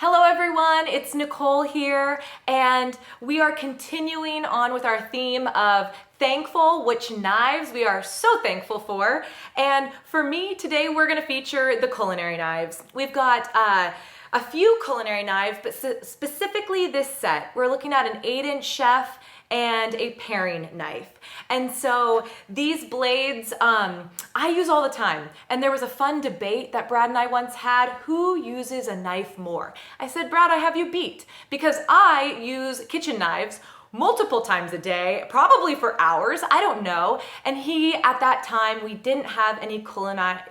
Hello everyone, it's Nicole here, and we are continuing on with our theme of thankful, which knives we are so thankful for. And for me, today we're gonna feature the culinary knives. We've got a few culinary knives, but specifically this set. We're looking at an 8-inch chef and a paring knife. And so these blades, I use all the time. And there was a fun debate that Brad and I once had, who uses a knife more? I said, Brad, I have you beat, because I use kitchen knives multiple times a day, probably for hours, I don't know. And he, at that time, we didn't have any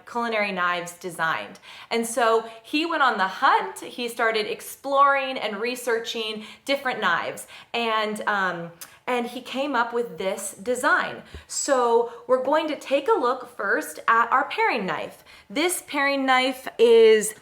culinary knives designed. And so he went on the hunt, he started exploring and researching different knives. And he came up with this design. So we're going to take a look first at our paring knife. This paring knife is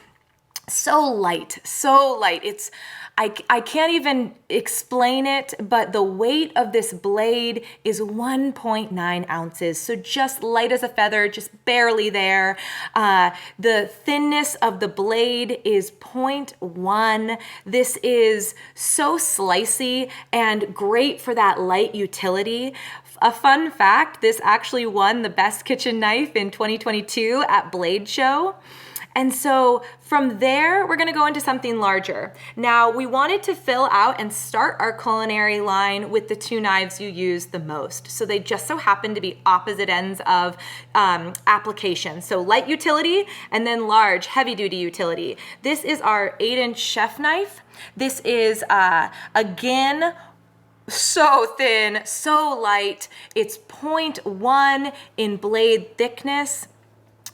so light, so light. I can't even explain it, but the weight of this blade is 1.9 ounces. So just light as a feather, just barely there. The thinness of the blade is 0.1. This is so slicey and great for that light utility. A fun fact, this actually won the best kitchen knife in 2022 at Blade Show. And so from there, we're gonna go into something larger. Now, we wanted to fill out and start our culinary line with the two knives you use the most. So they just so happen to be opposite ends of application. So light utility and then large, heavy duty utility. This is our 8-inch chef knife. This is, again, so thin, so light. It's 0.1 in blade thickness.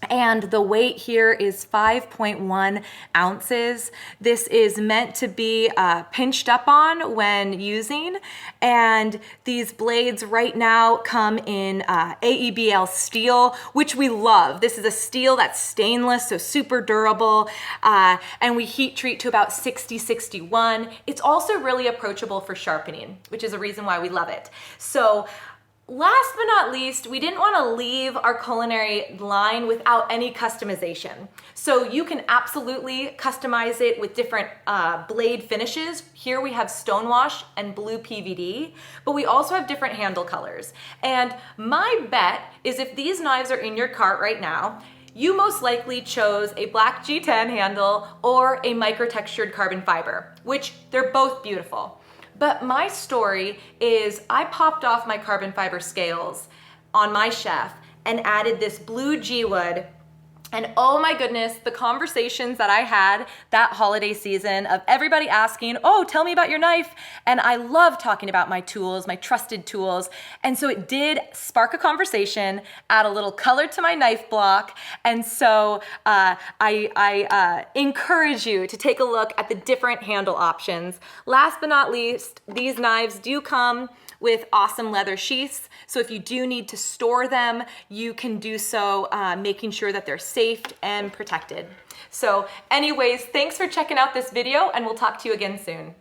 And the weight here is 5.1 ounces. This is meant to be pinched up on when using. And these blades right now come in AEB-L steel, which we love. This is a steel that's stainless, so super durable. And we heat treat to about 60-61. It's also really approachable for sharpening, which is a reason why we love it. So last but not least, we didn't want to leave our culinary line without any customization. So you can absolutely customize it with different blade finishes. Here we have stonewash and blue PVD, but we also have different handle colors. And my bet is if these knives are in your cart right now, you most likely chose a black G10 handle or a micro-textured carbon fiber, which they're both beautiful. But my story is I popped off my carbon fiber scales on my chef and added this blue G-wood. And oh my goodness, the conversations that I had that holiday season of everybody asking, oh, tell me about your knife. And I love talking about my tools, my trusted tools. And so it did spark a conversation, add a little color to my knife block. And so I encourage you to take a look at the different handle options. Last but not least, these knives do come with awesome leather sheaths. So if you do need to store them, you can do so making sure that they're safe and protected. So anyways, thanks for checking out this video, and we'll talk to you again soon.